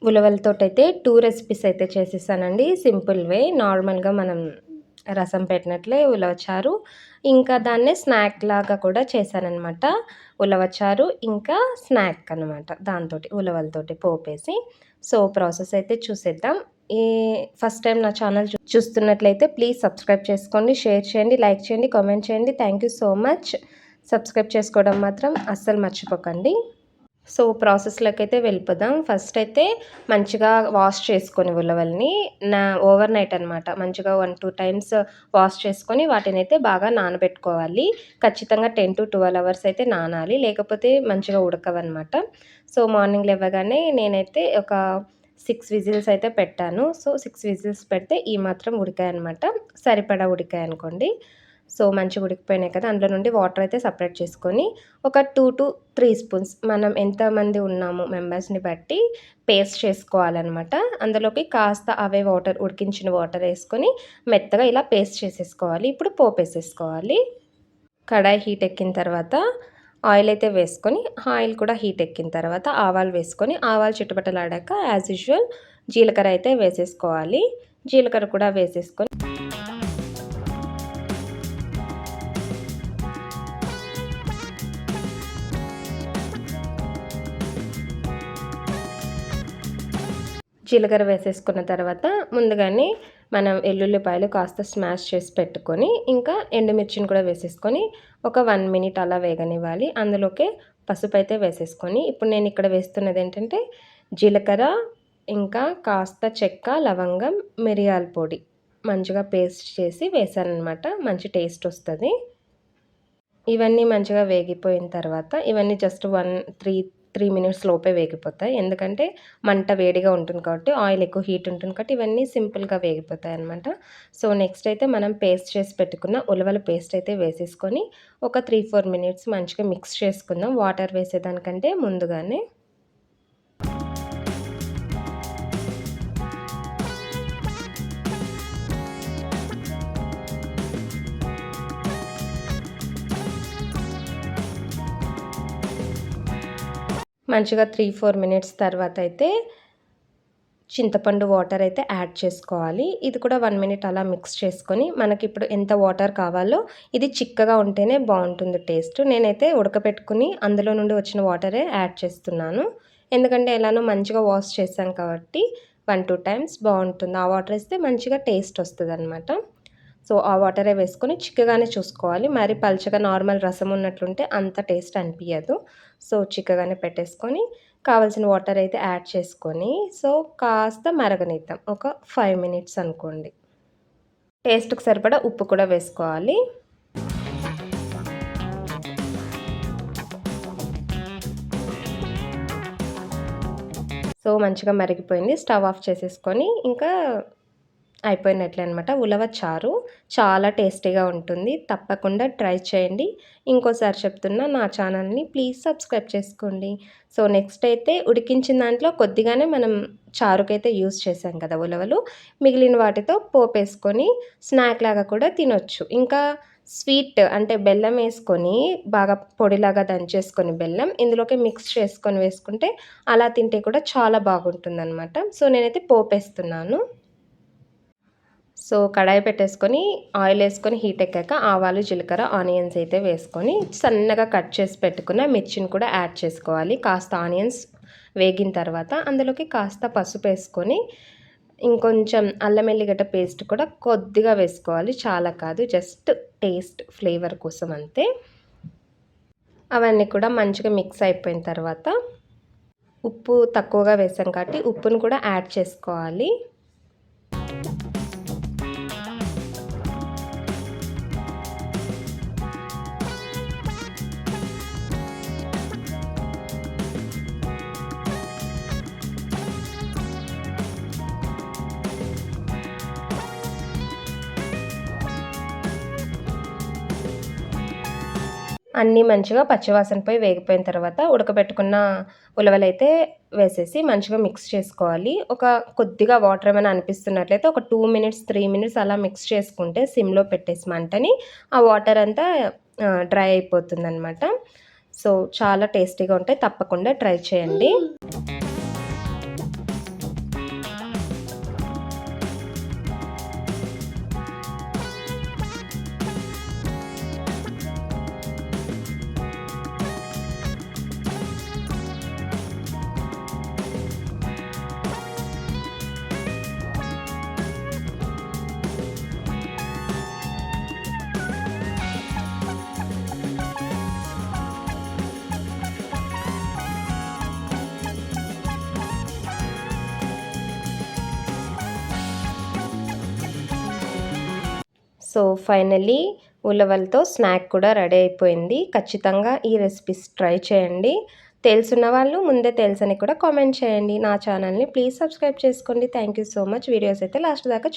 ఉలవలతోటైతే 2 recipes అయితే చేసేసానండి. Simple way నార్మల్‌గా మనం రసం పెట్టినట్లే ఉలవచారు. ఇంకా దాన్నే స్నాక్ లాగా కూడా చేశాననమాట. ఉలవచారు ఇంకా స్నాక్ అనమాట. దాంతోటి ఉలవలతోటి పోపేసి. సో, ప్రాసెస్ అయితే చూసేద్దాం. ఈ ఫస్ట్ టైం నా ఛానల్ చూస్తున్నట్లయితే ప్లీజ్ సబ్స్క్రైబ్ చేసుకోండి, షేర్ చేయండి, లైక్ చేయండి, కామెంట్ చేయండి. Thank you so much. Subscribe చేసుకోవడం మాత్రం అస్సలు మర్చిపోకండి. సో, ప్రాసెస్‌లోకైతే వెళ్ళిపోదాం. ఫస్ట్ అయితే మంచిగా వాష్ చేసుకొని ఉలవల్ని ఓవర్ నైట్ అనమాట. మంచిగా 1, 2 టైమ్స్ వాష్ చేసుకొని వాటినైతే బాగా నానబెట్టుకోవాలి. ఖచ్చితంగా 10-12 అవర్స్ అయితే నానాలి. లేకపోతే మంచిగా ఉడకవనమాట. సో, మార్నింగ్ లెవ్వగానే నేనైతే ఒక 6 విజిల్స్ అయితే పెట్టాను. సో, 6 విజిల్స్ పెడితే ఈ మాత్రం ఉడికాయనమాట. సరిపడా ఉడికాయనుకోండి. సో, మంచిగా ఉడికిపోయినాయి కదా! అందులో నుండి వాటర్ అయితే సెపరేట్ చేసుకొని ఒక 2-3 స్పూన్స్ మనం ఎంతమంది ఉన్నామో మెంబర్స్‌ని బట్టి పేస్ట్ చేసుకోవాలనమాట. అందులోకి కాస్త అవే వాటర్ ఉడికించిన వాటర్ ఏసుకొని మెత్తగా ఇలా పేస్ట్ చేసేసుకోవాలి. ఇప్పుడు పోపేసేసుకోవాలి. కడాయి హీట్ ఎక్కిన తర్వాత ఆయిల్ అయితే వేసుకొని, ఆయిల్ కూడా హీట్ ఎక్కిన తర్వాత ఆవాలు వేసుకొని, ఆవాలు చిటపటలాడాక యాజ్ యూజువల్ జీలకర్ర అయితే వేసేసుకోవాలి. జీలకర్ర కూడా వేసేసుకొని జీలకర్ర వేసేసుకున్న తర్వాత ముందుగానే మనం ఎల్లుల్లిపాయలు కాస్త స్మాష్ చేసి పెట్టుకొని, ఇంకా ఎండుమిర్చిని కూడా వేసేసుకొని ఒక 1 మినిట్ అలా వేగనివ్వాలి. అందులోకే పసుపైతే వేసేసుకొని, ఇప్పుడు నేను ఇక్కడ వేస్తున్నది ఏంటంటే జీలకర్ర, ఇంకా కాస్త చెక్క, లవంగం, మిరియాల పొడి మంచిగా పేస్ట్ చేసి వేసాననమాట. మంచి టేస్ట్ వస్తది. ఇవన్నీ మంచిగా వేగిపోయిన తర్వాత ఇవన్నీ జస్ట్ 3 మినిట్స్ లోపే వేగిపోతాయి. ఎందుకంటే మంట వేడిగా ఉంటుంది కాబట్టి, ఆయిల్ ఎక్కువ హీట్ ఉంటుంది కాబట్టి ఇవన్నీ సింపుల్‌గా వేగిపోతాయన్నమాట. సో, నెక్స్ట్ అయితే మనం పేస్ట్ చేసి పెట్టుకున్న ఉలవల పేస్ట్ అయితే వేసేసుకొని ఒక 3-4 మినిట్స్ మంచిగా మిక్స్ చేసుకుందాం వాటర్ వేసేదానికంటే ముందుగానే. మంచిగా 3-4 మినిట్స్ తర్వాత అయితే చింతపండు వాటర్ అయితే యాడ్ చేసుకోవాలి. ఇది కూడా 1 మినిట్ అలా మిక్స్ చేసుకొని మనకిప్పుడు ఎంత వాటర్ కావాలో, ఇది చిక్కగా ఉంటేనే బావుంటుంది టేస్ట్. నేనైతే ఉడకపెట్టుకుని అందులో నుండి వచ్చిన వాటరే యాడ్ చేస్తున్నాను. ఎందుకంటే ఎలానో మంచిగా వాష్ చేశాం కాబట్టి 1-2 టైమ్స్ బావుంటుంది. ఆ వాటర్ ఏస్తే మంచిగా టేస్ట్ వస్తదనమాట. సో, ఆ వాటరే వేసుకొని చిక్కగానే చూసుకోవాలి. మరి పల్చగా నార్మల్ రసం ఉన్నట్లుంటే అంత టేస్ట్ అనిపియదు. సో, చిక్కగానే పెట్టేసుకొని కావాల్సిన వాటర్ అయితే యాడ్ చేసుకొని, సో, కాస్త మరగనిద్దాం. ఒక 5 మినిట్స్ అనుకోండి. టేస్ట్‌కి సరిపడా ఉప్పు కూడా వేసుకోవాలి. సో, మంచిగా మరిగిపోయింది. స్టవ్ ఆఫ్ చేసేసుకొని ఇంకా అయిపోయినట్లే అనమాట. ఉలవ చారు చాలా టేస్టీగా ఉంటుంది. తప్పకుండా ట్రై చేయండి. ఇంకోసారి చెప్తున్నా నా ఛానల్‌ని ప్లీజ్ సబ్స్క్రైబ్ చేసుకోండి. సో, నెక్స్ట్ అయితే ఉడికించిన దాంట్లో కొద్దిగానే మనం చారుకైతే యూజ్ చేసాం కదా ఉలవలు. మిగిలిన వాటితో పోపేసుకొని స్నాక్ లాగా కూడా తినొచ్చు. ఇంకా స్వీట్ అంటే బెల్లం ఏసుకొని బాగా పొడిలాగా దంచేసుకొని బెల్లం ఇందులోకి మిక్స్ చేసుకొని వేసుకుంటే అలా తింటే కూడా చాలా బాగుంటుందనమాట. సో, నేనైతే పోపేస్తున్నాను. సో, కడాయి పెట్టేసుకొని ఆయిల్ ఏసుకొని హీట్ ఎక్కాక ఆవాలు, జీలకర్ర, ఆనియన్స్ అయితే వేసుకొని సన్నగా కట్ చేసి పెట్టుకున్న మిర్చిని కూడా యాడ్ చేసుకోవాలి. కాస్త ఆనియన్స్ వేగిన తర్వాత అందులోకి కాస్త పసుపు వేసుకొని ఇంకొంచెం అల్లం ఎల్లిగడ్డ పేస్ట్ కూడా కొద్దిగా వేసుకోవాలి. చాలా కాదు, జస్ట్ టేస్ట్ ఫ్లేవర్ కోసం అంతే. అవన్నీ కూడా మంచిగా మిక్స్ అయిపోయిన తర్వాత ఉప్పు తక్కువగా వేసాం కాబట్టి ఉప్పును కూడా యాడ్ చేసుకోవాలి. అన్నీ మంచిగా పచ్చివాసన పోయి వేగిపోయిన తర్వాత ఉడకబెట్టుకున్న ఉలవలైతే వేసేసి మంచిగా మిక్స్ చేసుకోవాలి. ఒక కొద్దిగా వాటర్ ఏమైనా అనిపిస్తున్నట్లయితే ఒక 2 మినిట్స్, 3 మినిట్స్ అలా మిక్స్ చేసుకుంటే సిమ్‌లో పెట్టేసి మంటని ఆ వాటర్ అంతా డ్రై అయిపోతుందనమాట. సో, చాలా టేస్టీగా ఉంటాయి. తప్పకుండా ట్రై చేయండి. సో ఫైనల్లీ ఉలవలతో స్నాక్ కూడా రెడీ అయిపోయింది. ఖచ్చితంగా ఈ రెసిపీస్ ట్రై చేయండి. తెలుసున్న వాళ్ళు ముందే తెలుసని కూడా కామెంట్ చేయండి. నా ఛానల్‌ని ప్లీజ్ సబ్స్క్రైబ్ చేసుకోండి. Thank you so much. Videos అయితే లాస్ట్ దాకా